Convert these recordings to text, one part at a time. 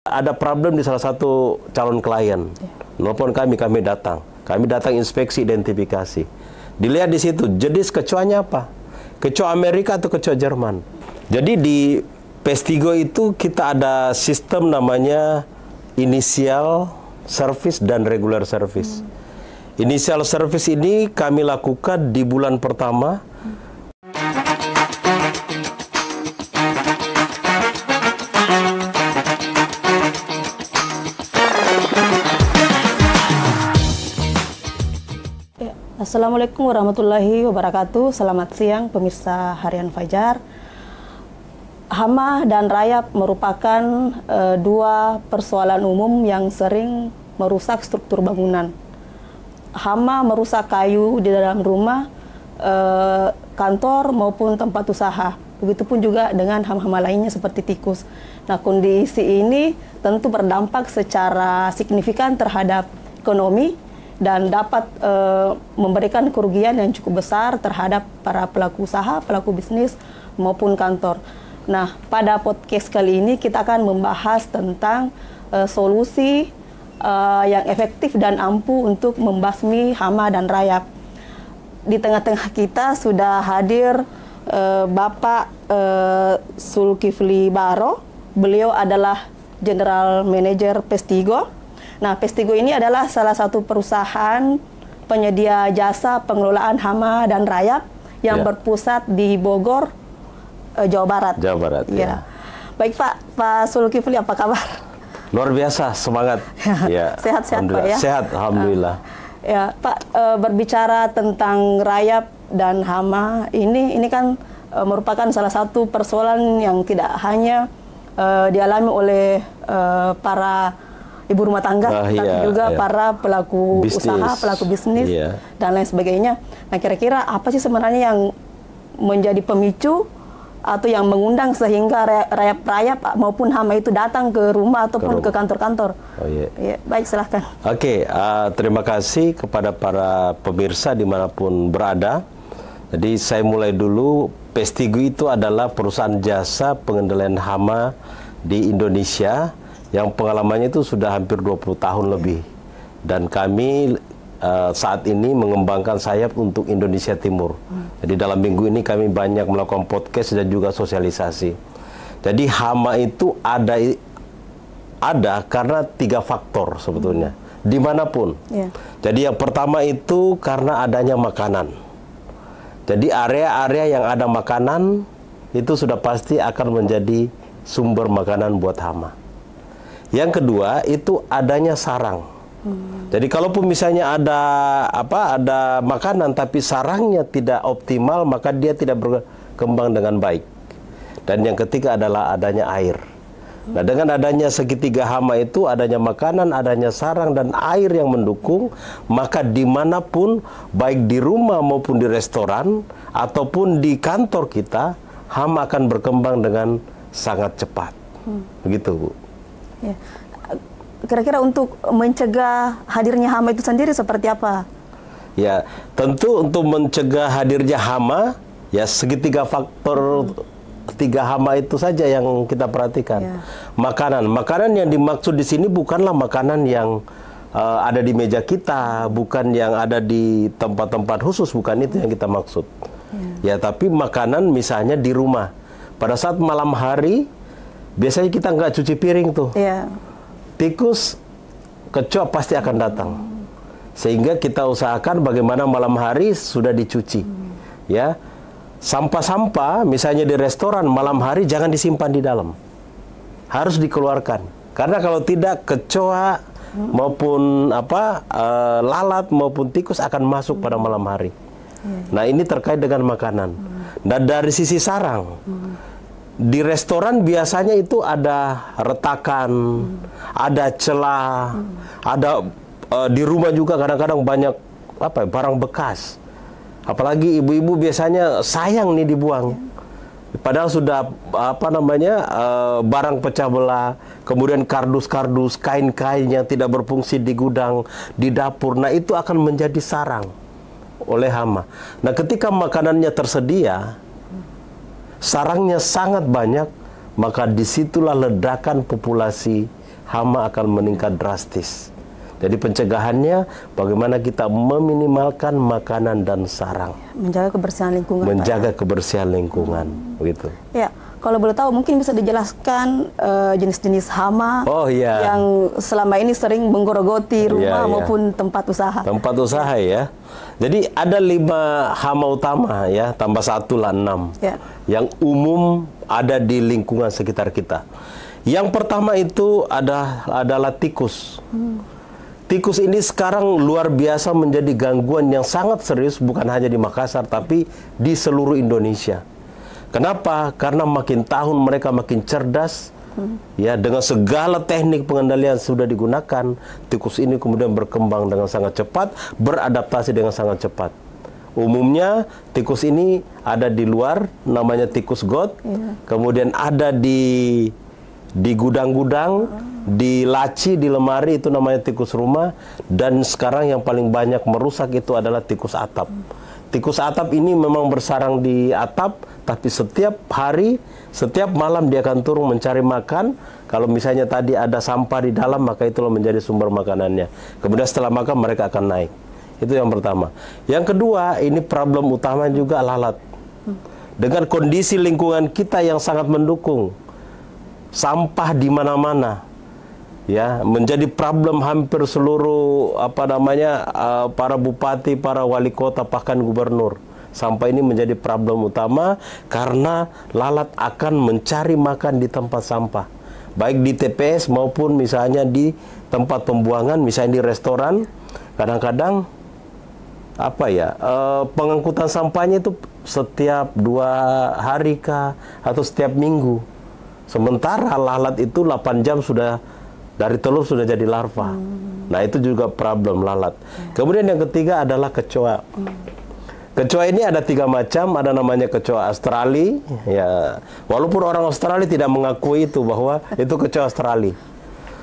Ada problem di salah satu calon klien, nelfon kami datang. Kami datang inspeksi identifikasi. Dilihat di situ, jenis kecoanya apa? Kecoa Amerika atau kecoa Jerman? Jadi di Pestigo itu kita ada sistem namanya initial service dan regular service. Initial service ini kami lakukan di bulan pertama. Assalamualaikum warahmatullahi wabarakatuh. Selamat siang pemirsa Harian Fajar. Hama dan rayap merupakan dua persoalan umum yang sering merusak struktur bangunan. Hama merusak kayu di dalam rumah, kantor maupun tempat usaha. Begitupun juga dengan hama-hama lainnya seperti tikus. Nah, kondisi ini tentu berdampak secara signifikan terhadap ekonomi dan dapat memberikan kerugian yang cukup besar terhadap para pelaku usaha, pelaku bisnis, maupun kantor. Nah, pada podcast kali ini kita akan membahas tentang solusi yang efektif dan ampuh untuk membasmi hama dan rayap. Di tengah-tengah kita sudah hadir Bapak Zulkifli Baro. Beliau adalah General Manager Pestigo. Nah, Pestigo ini adalah salah satu perusahaan penyedia jasa pengelolaan hama dan rayap yang berpusat di Bogor, Jawa Barat. Jawa Barat, ya. Baik Pak Zulkifli, apa kabar? Luar biasa, semangat. Ya. Sehat-sehat Pak ya? Sehat, alhamdulillah. Ya, Pak, berbicara tentang rayap dan hama, ini kan merupakan salah satu persoalan yang tidak hanya dialami oleh para ibu rumah tangga, tapi juga para pelaku usaha, pelaku bisnis, dan lain sebagainya. Nah, kira-kira apa sih sebenarnya yang menjadi pemicu atau yang mengundang sehingga rayap maupun hama itu datang ke rumah ataupun ke kantor-kantor? Baik, silahkan. Oke, terima kasih kepada para pemirsa dimanapun berada. Jadi saya mulai dulu. Pestigo itu adalah perusahaan jasa pengendalian hama di Indonesia yang pengalamannya itu sudah hampir 20 tahun lebih. Dan kami saat ini mengembangkan sayap untuk Indonesia Timur. Jadi dalam minggu ini kami banyak melakukan podcast dan juga sosialisasi. Jadi hama itu ada karena 3 faktor sebetulnya, dimanapun. Jadi yang pertama itu karena adanya makanan. Jadi area-area yang ada makanan itu sudah pasti akan menjadi sumber makanan buat hama. Yang kedua itu adanya sarang. Jadi kalaupun misalnya ada makanan tapi sarangnya tidak optimal, maka dia tidak berkembang dengan baik. Dan yang ketiga adalah adanya air. Nah, dengan adanya segitiga hama itu, adanya makanan, adanya sarang dan air yang mendukung, maka dimanapun, baik di rumah maupun di restoran ataupun di kantor kita, hama akan berkembang dengan sangat cepat. Begitu, Bu. Ya. Kira-kira untuk mencegah hadirnya hama itu sendiri seperti apa? Ya, tentu untuk mencegah hadirnya hama, ya segitiga faktor 3 hama itu saja yang kita perhatikan. Makanan yang dimaksud di sini bukanlah makanan yang ada di meja kita, bukan yang ada di tempat-tempat khusus, bukan itu yang kita maksud. Ya, tapi makanan misalnya di rumah. Pada saat malam hari, biasanya kita nggak cuci piring tuh. Tikus, kecoa pasti akan datang. Sehingga kita usahakan bagaimana malam hari sudah dicuci. Ya. Sampah-sampah misalnya di restoran malam hari jangan disimpan di dalam. Harus dikeluarkan. Karena kalau tidak kecoa maupun lalat maupun tikus akan masuk pada malam hari. Nah, ini terkait dengan makanan. Dan dari sisi sarang, di restoran biasanya itu ada retakan, ada celah, ada di rumah juga kadang-kadang banyak barang bekas. Apalagi ibu-ibu biasanya sayang nih dibuang. Padahal sudah barang pecah belah, kemudian kardus-kardus, kain-kain yang tidak berfungsi di gudang, di dapur. Nah, itu akan menjadi sarang oleh hama. Nah, ketika makanannya tersedia, sarangnya sangat banyak, maka disitulah ledakan populasi hama akan meningkat drastis. Jadi pencegahannya bagaimana kita meminimalkan makanan dan sarang. Menjaga kebersihan lingkungan. Menjaga kebersihan lingkungan, begitu. Ya, kalau boleh tahu mungkin bisa dijelaskan jenis-jenis hama yang selama ini sering menggerogoti rumah maupun tempat usaha. Tempat usaha ya. Jadi ada 5 hama utama ya, tambah 1 lah 6. Ya. Yang umum ada di lingkungan sekitar kita. Yang pertama itu adalah tikus. Tikus ini sekarang luar biasa menjadi gangguan yang sangat serius, bukan hanya di Makassar, tapi di seluruh Indonesia. Kenapa? Karena makin tahun mereka makin cerdas, ya, dengan segala teknik pengendalian sudah digunakan, tikus ini kemudian berkembang dengan sangat cepat, beradaptasi dengan sangat cepat. Umumnya tikus ini ada di luar, namanya tikus got, kemudian ada di gudang-gudang, di laci, di lemari, itu namanya tikus rumah. Dan sekarang yang paling banyak merusak itu adalah tikus atap. Tikus atap ini memang bersarang di atap, tapi setiap hari, setiap malam dia akan turun mencari makan. Kalau misalnya tadi ada sampah di dalam, maka itulah menjadi sumber makanannya. Kemudian setelah makan mereka akan naik. Itu yang pertama. Yang kedua, ini problem utama juga lalat. Dengan kondisi lingkungan kita yang sangat mendukung, sampah di mana-mana, ya, menjadi problem hampir seluruh para bupati, para wali kota, bahkan gubernur. Sampah ini menjadi problem utama karena lalat akan mencari makan di tempat sampah, baik di TPS maupun misalnya di tempat pembuangan, misalnya di restoran. Kadang-kadang pengangkutan sampahnya itu setiap 2 hari kah atau setiap minggu. Sementara lalat itu 8 jam sudah dari telur sudah jadi larva. Nah, itu juga problem lalat. Kemudian yang ketiga adalah kecoa. Kecoa ini ada 3 macam, ada namanya kecoa Australia, ya. Walaupun orang Australia tidak mengakui itu bahwa itu kecoa Australia.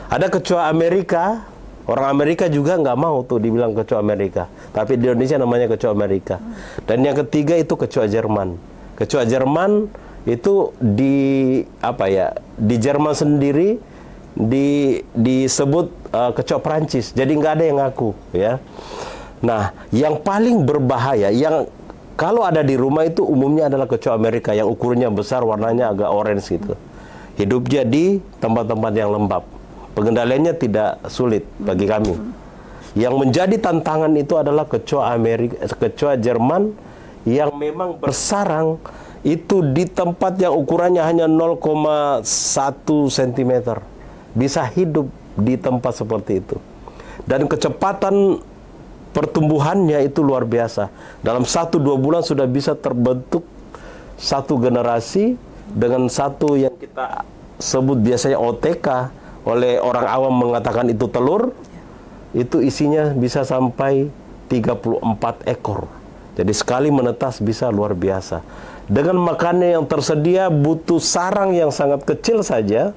Ada kecoa Amerika, orang Amerika juga nggak mau tuh dibilang kecoa Amerika, tapi di Indonesia namanya kecoa Amerika. Dan yang ketiga itu kecoa Jerman. Kecoa Jerman itu di Jerman sendiri disebut kecoa Prancis. Jadi nggak ada yang ngaku, ya. Nah, yang paling berbahaya yang kalau ada di rumah itu umumnya adalah kecoa Amerika yang ukurannya besar, warnanya agak orange gitu. Hidupnya di tempat-tempat yang lembab. Pengendaliannya tidak sulit bagi kami. Yang menjadi tantangan itu adalah kecoa Jerman yang memang bersarang itu di tempat yang ukurannya hanya 0,1 cm. Bisa hidup di tempat seperti itu. Dan kecepatan pertumbuhannya itu luar biasa. Dalam 1-2 bulan sudah bisa terbentuk satu generasi dengan satu yang kita sebut biasanya OTK. Oleh orang awam mengatakan itu telur. Itu isinya bisa sampai 34 ekor. Jadi sekali menetas bisa luar biasa. Dengan makannya yang tersedia, butuh sarang yang sangat kecil saja,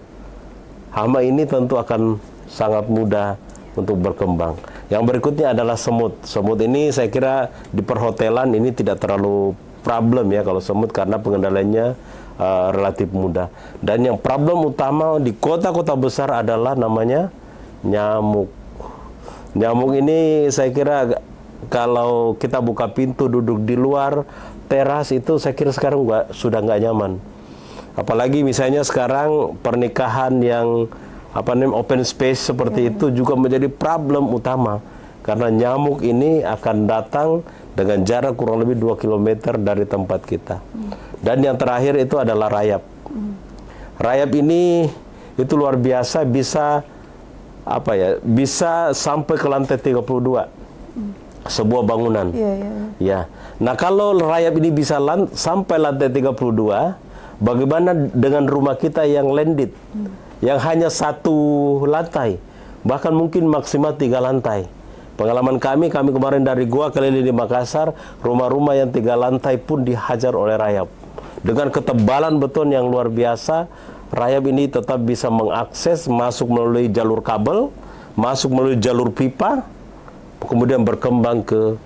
hama ini tentu akan sangat mudah untuk berkembang. Yang berikutnya adalah semut. Semut ini saya kira di perhotelan ini tidak terlalu problem ya kalau semut karena pengendaliannya relatif mudah. Dan yang problem utama di kota-kota besar adalah namanya nyamuk. Nyamuk ini saya kira kalau kita buka pintu duduk di luar teras itu saya kira sekarang sudah nggak nyaman. Apalagi misalnya sekarang pernikahan yang open space seperti itu juga menjadi problem utama karena nyamuk ini akan datang dengan jarak kurang lebih 2 km dari tempat kita. Dan yang terakhir itu adalah rayap. Rayap ini itu luar biasa, bisa bisa sampai ke lantai 32 sebuah bangunan. Ya. Nah, kalau rayap ini bisa sampai lantai 32, bagaimana dengan rumah kita yang landed, yang hanya 1 lantai, bahkan mungkin maksimal 3 lantai. Pengalaman kami kemarin dari gua keliling di Makassar, rumah-rumah yang 3 lantai pun dihajar oleh rayap. Dengan ketebalan beton yang luar biasa, rayap ini tetap bisa mengakses, masuk melalui jalur kabel, masuk melalui jalur pipa, kemudian berkembang ke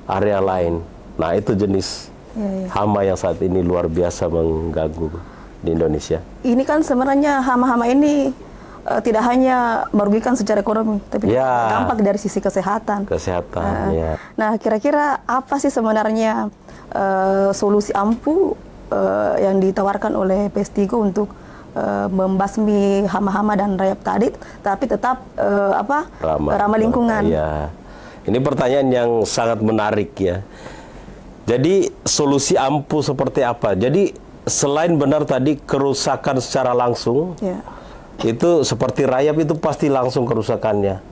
area lain. Nah, itu jenis hama yang saat ini luar biasa mengganggu di Indonesia. Ini kan sebenarnya hama-hama ini tidak hanya merugikan secara ekonomi, tapi Ya. dampak dari sisi kesehatan. Kesehatan, ya. Nah, kira-kira apa sih sebenarnya solusi ampuh yang ditawarkan oleh Pestigo untuk membasmi hama-hama dan rayap tadi, tapi tetap ramah lingkungan? Ya. Ini pertanyaan yang sangat menarik ya. Jadi solusi ampuh seperti apa? Jadi selain benar tadi kerusakan secara langsung, Ya. itu seperti rayap itu pasti langsung kerusakannya,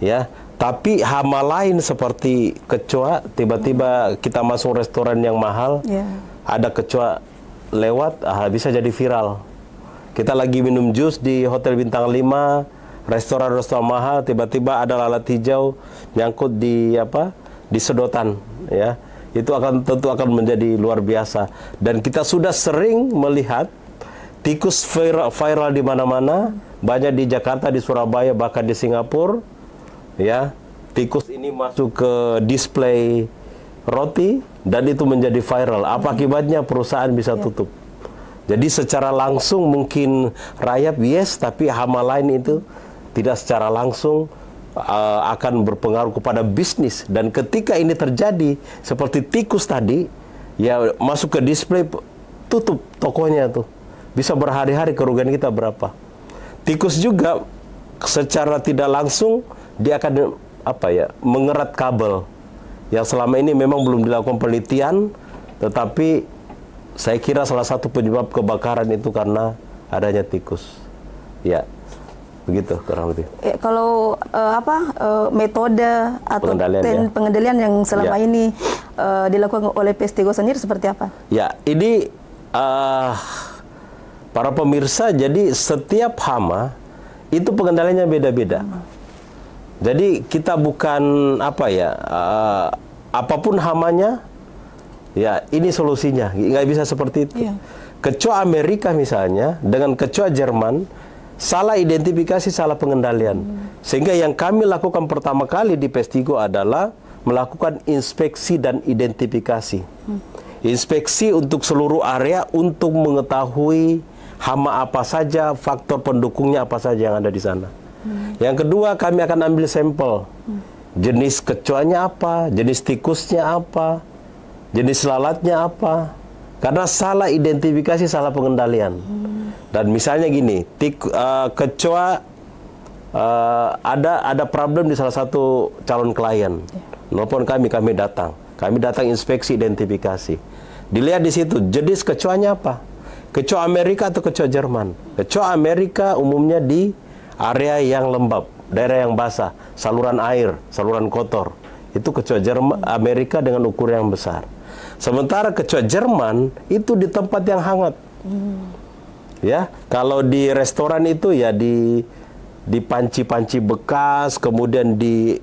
ya. Tapi hama lain seperti kecoa, tiba-tiba kita masuk restoran yang mahal, Ya. ada kecoa lewat, bisa jadi viral. Kita lagi minum jus di hotel bintang 5, restoran-restoran mahal, tiba-tiba ada lalat hijau nyangkut di sedotan, ya. Itu tentu akan menjadi luar biasa. Dan kita sudah sering melihat tikus viral di mana-mana, banyak di Jakarta, di Surabaya, bahkan di Singapura, ya. Tikus ini masuk ke display roti dan itu menjadi viral. Apa akibatnya? Perusahaan bisa tutup. Jadi secara langsung mungkin rayap yes, tapi hama lain itu tidak secara langsung akan berpengaruh kepada bisnis. Dan ketika ini terjadi seperti tikus tadi, ya masuk ke display, tutup tokonya tuh. Bisa berhari-hari, kerugian kita berapa. Tikus juga secara tidak langsung dia akan mengerat kabel yang selama ini memang belum dilakukan penelitian, tetapi saya kira salah satu penyebab kebakaran itu karena adanya tikus. Ya, begitu kurang lebih. Kalau metode atau pengendalian yang selama ini dilakukan oleh Pestigo sendiri seperti apa? Ya, ini para pemirsa, jadi setiap hama itu pengendaliannya beda-beda. Jadi kita bukan apapun hamanya, ya ini solusinya, nggak bisa seperti itu. Iya. Kecoa Amerika misalnya dengan kecoa Jerman, salah identifikasi, salah pengendalian. Sehingga yang kami lakukan pertama kali di Pestigo adalah melakukan inspeksi dan identifikasi. Inspeksi untuk seluruh area untuk mengetahui hama apa saja, faktor pendukungnya apa saja yang ada di sana. Yang kedua, kami akan ambil sampel. Jenis kecoanya apa, jenis tikusnya apa, jenis lalatnya apa. Karena salah identifikasi, salah pengendalian. Dan misalnya gini, kecoa ada problem di salah satu calon klien. Nelpon kami datang. Kami datang inspeksi identifikasi. Dilihat di situ jenis kecoanya apa. Kecoa Amerika atau kecoa Jerman. Kecoa Amerika umumnya di area yang lembab, daerah yang basah, saluran air, saluran kotor. Itu kecoa Amerika dengan ukuran yang besar. Sementara kecoa Jerman itu di tempat yang hangat. Ya, kalau di restoran itu ya di panci-panci bekas, kemudian di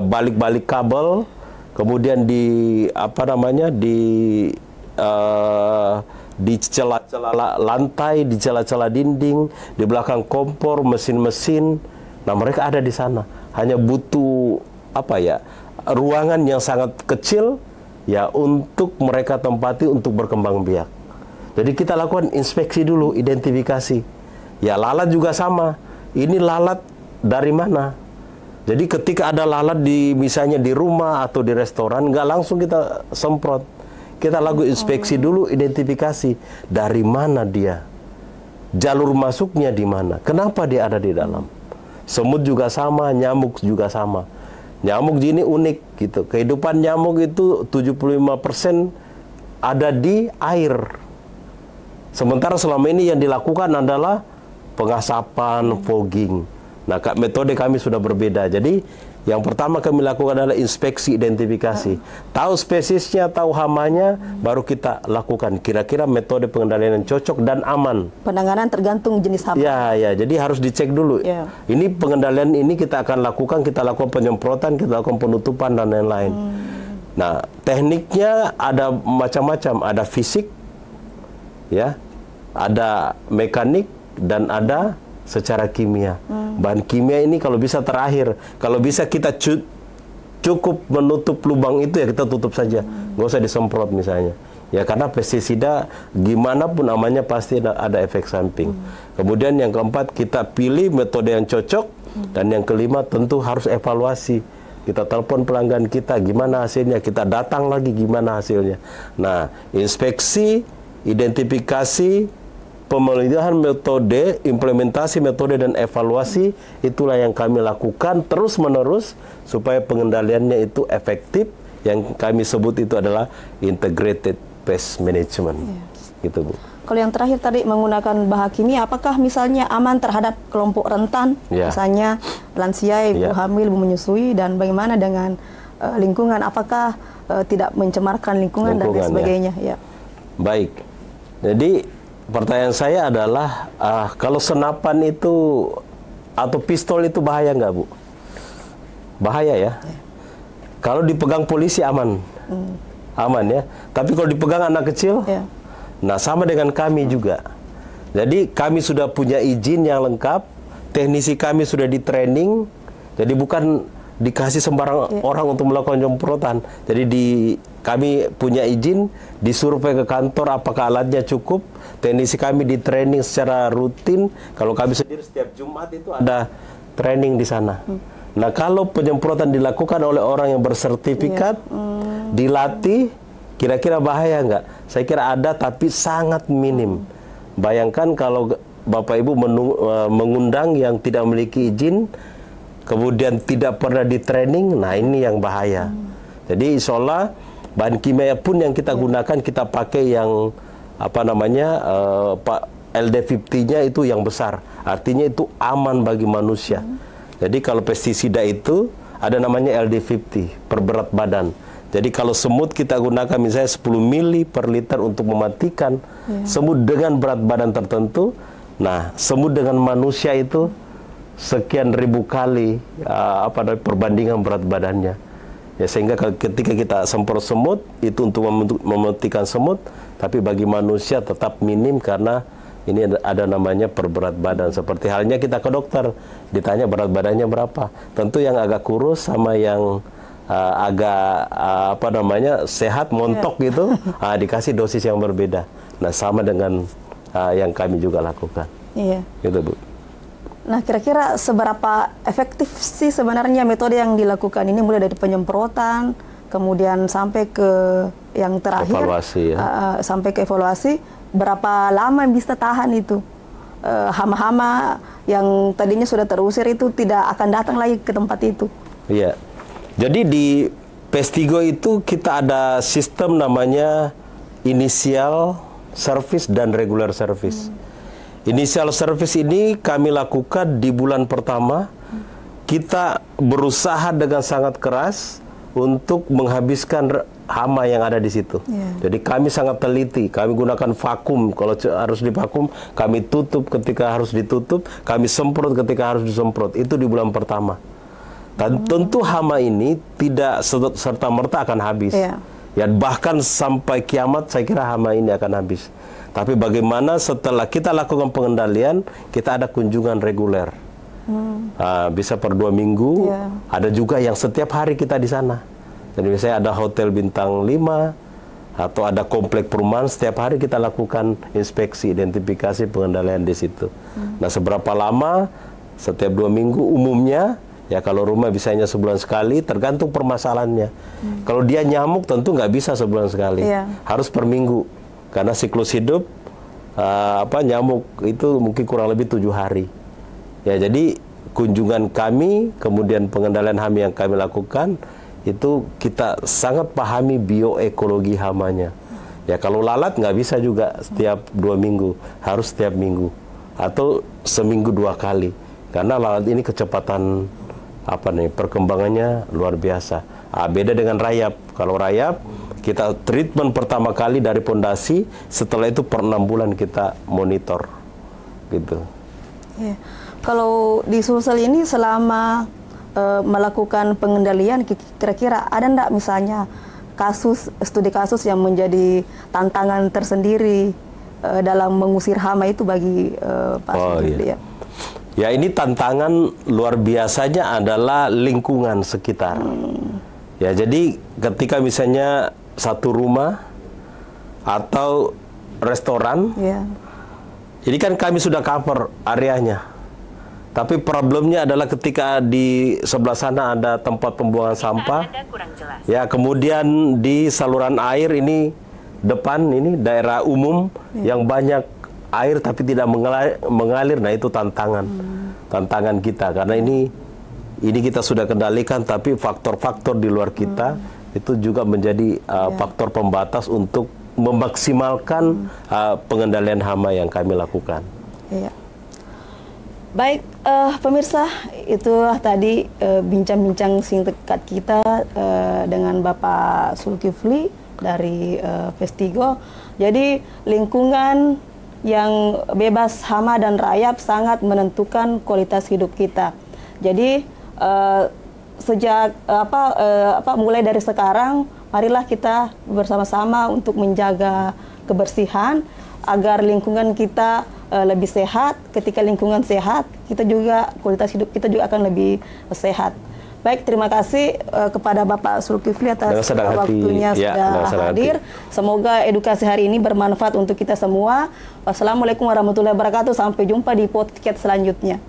balik-balik kabel, kemudian di di celah-celah lantai, di celah-celah dinding, di belakang kompor, mesin-mesin. Nah, mereka ada di sana. Hanya butuh ruangan yang sangat kecil ya untuk mereka tempati untuk berkembang biak. Jadi kita lakukan inspeksi dulu, identifikasi. Ya, lalat juga sama. Ini lalat dari mana? Jadi ketika ada lalat misalnya di rumah atau di restoran, nggak langsung kita semprot. Kita lakukan inspeksi dulu, identifikasi dari mana dia, jalur masuknya di mana, kenapa dia ada di dalam. Semut juga sama, nyamuk juga sama. Nyamuk ini unik gitu. Kehidupan nyamuk itu 75% ada di air. Sementara selama ini yang dilakukan adalah pengasapan, fogging. Nah, metode kami sudah berbeda. Jadi yang pertama kami lakukan adalah inspeksi identifikasi. Tahu spesiesnya, tahu hamanya, baru kita lakukan. Kira-kira metode pengendalian yang cocok dan aman. Penanganan tergantung jenis hama. Ya, jadi harus dicek dulu. Ya. Ini pengendalian ini kita akan lakukan penyemprotan, kita lakukan penutupan dan lain-lain. Nah, tekniknya ada macam-macam. Ada fisik, ya, ada mekanik, dan ada secara kimia. Bahan kimia ini kalau bisa terakhir, kalau bisa kita cukup menutup lubang itu ya kita tutup saja, nggak usah disemprot misalnya. Ya karena pestisida gimana pun namanya pasti ada efek samping. Kemudian yang keempat, kita pilih metode yang cocok. Dan yang kelima tentu harus evaluasi. Kita telepon pelanggan kita, gimana hasilnya, kita datang lagi, gimana hasilnya. Nah, inspeksi, identifikasi, pemilihan metode, implementasi metode, dan evaluasi, itulah yang kami lakukan terus-menerus supaya pengendaliannya itu efektif. Yang kami sebut itu adalah integrated pest management. Gitu, Bu. Kalau yang terakhir tadi menggunakan bahan kimia, apakah misalnya aman terhadap kelompok rentan, misalnya lansia, ibu hamil, ibu menyusui, dan bagaimana dengan lingkungan? Apakah tidak mencemarkan lingkungan dan lain sebagainya? Ya. Baik. Jadi pertanyaan saya adalah kalau senapan itu atau pistol itu bahaya nggak, Bu? Bahaya ya. Kalau dipegang polisi aman, aman ya. Tapi kalau dipegang anak kecil, nah sama dengan kami juga. Jadi kami sudah punya izin yang lengkap, teknisi kami sudah di training, jadi bukan dikasih sembarang orang untuk melakukan penyemprotan. Jadi kami punya izin, disurvei ke kantor apakah alatnya cukup, teknisi kami di training secara rutin. Kalau kami sendiri setiap Jumat itu ada training di sana. Nah kalau penyemprotan dilakukan oleh orang yang bersertifikat, dilatih, kira-kira bahaya nggak? Saya kira ada, tapi sangat minim. Bayangkan kalau Bapak Ibu mengundang yang tidak memiliki izin, kemudian tidak pernah di training, nah ini yang bahaya. Jadi insya Allah bahan kimia pun yang kita gunakan, kita pakai yang apa namanya LD50-nya itu yang besar. Artinya itu aman bagi manusia. Jadi kalau pestisida itu ada namanya LD50 per berat badan. Jadi kalau semut kita gunakan misalnya 10 mili per liter untuk mematikan semut dengan berat badan tertentu. Nah, semut dengan manusia itu sekian ribu kali perbandingan berat badannya. Ya, sehingga ketika kita semprot semut itu untuk mematikan semut, tapi bagi manusia tetap minim karena ini ada namanya per berat badan. Seperti halnya kita ke dokter, ditanya berat badannya berapa. Tentu yang agak kurus sama yang agak sehat, montok gitu, dikasih dosis yang berbeda. Nah, sama dengan yang kami juga lakukan. Iya. Gitu, Bu. Nah, kira-kira seberapa efektif sih sebenarnya metode yang dilakukan ini, mulai dari penyemprotan, kemudian sampai ke yang terakhir, evaluasi, sampai ke evaluasi, berapa lama bisa tahan itu hama-hama yang tadinya sudah terusir itu tidak akan datang lagi ke tempat itu? Iya. Jadi di Pestigo itu kita ada sistem namanya initial service dan regular service. Initial service ini kami lakukan di bulan pertama. Kita berusaha dengan sangat keras untuk menghabiskan hama yang ada di situ. Jadi kami sangat teliti. Kami gunakan vakum. Kalau harus divakum, kami tutup ketika harus ditutup. Kami semprot ketika harus disemprot. Itu di bulan pertama. Dan tentu hama ini tidak serta-merta akan habis. Ya, bahkan sampai kiamat saya kira hama ini akan habis. Tapi bagaimana setelah kita lakukan pengendalian, kita ada kunjungan reguler. Bisa per 2 minggu. Ada juga yang setiap hari kita di sana. Jadi misalnya ada hotel bintang 5 atau ada komplek perumahan, setiap hari kita lakukan inspeksi, identifikasi, pengendalian di situ. Nah, seberapa lama? Setiap 2 minggu umumnya. Ya, kalau rumah bisanya sebulan sekali, tergantung permasalahannya. Kalau dia nyamuk tentu nggak bisa sebulan sekali, harus per minggu. Karena siklus hidup nyamuk itu mungkin kurang lebih 7 hari. Ya, jadi kunjungan kami, kemudian pengendalian hama yang kami lakukan, itu kita sangat pahami bioekologi hamanya. Ya, kalau lalat nggak bisa juga setiap 2 minggu, harus setiap minggu. Atau seminggu 2 kali. Karena lalat ini kecepatan perkembangannya luar biasa. Beda dengan rayap. Kalau rayap kita treatment pertama kali dari pondasi, setelah itu per 6 bulan kita monitor, gitu. Kalau di Sulsel ini selama melakukan pengendalian, kira-kira ada enggak misalnya studi kasus yang menjadi tantangan tersendiri dalam mengusir hama itu bagi Pak Sudri? Ya, ini tantangan luar biasanya adalah lingkungan sekitar. Ya, jadi ketika misalnya satu rumah atau restoran. Ya. Ini kan kami sudah cover areanya. Tapi problemnya adalah ketika di sebelah sana ada tempat pembuangan sampah. Ya, kemudian di saluran air ini depan ini daerah umum yang banyak air tapi tidak mengalir. Nah, itu tantangan kita karena ini kita sudah kendalikan, tapi faktor-faktor di luar kita itu juga menjadi faktor pembatas untuk memaksimalkan pengendalian hama yang kami lakukan. Iya. Baik, pemirsa, itulah tadi bincang-bincang singkat kita dengan Bapak Zulkifli dari Vestigo. Jadi lingkungan yang bebas hama dan rayap sangat menentukan kualitas hidup kita. Jadi sejak mulai dari sekarang, marilah kita bersama-sama untuk menjaga kebersihan agar lingkungan kita lebih sehat. Ketika lingkungan sehat, kita juga kualitas hidup kita juga akan lebih sehat. Baik, terima kasih kepada Bapak Zulkifli atas waktunya sudah hadir. Semoga edukasi hari ini bermanfaat untuk kita semua. Wassalamualaikum warahmatullahi wabarakatuh. Sampai jumpa di podcast selanjutnya.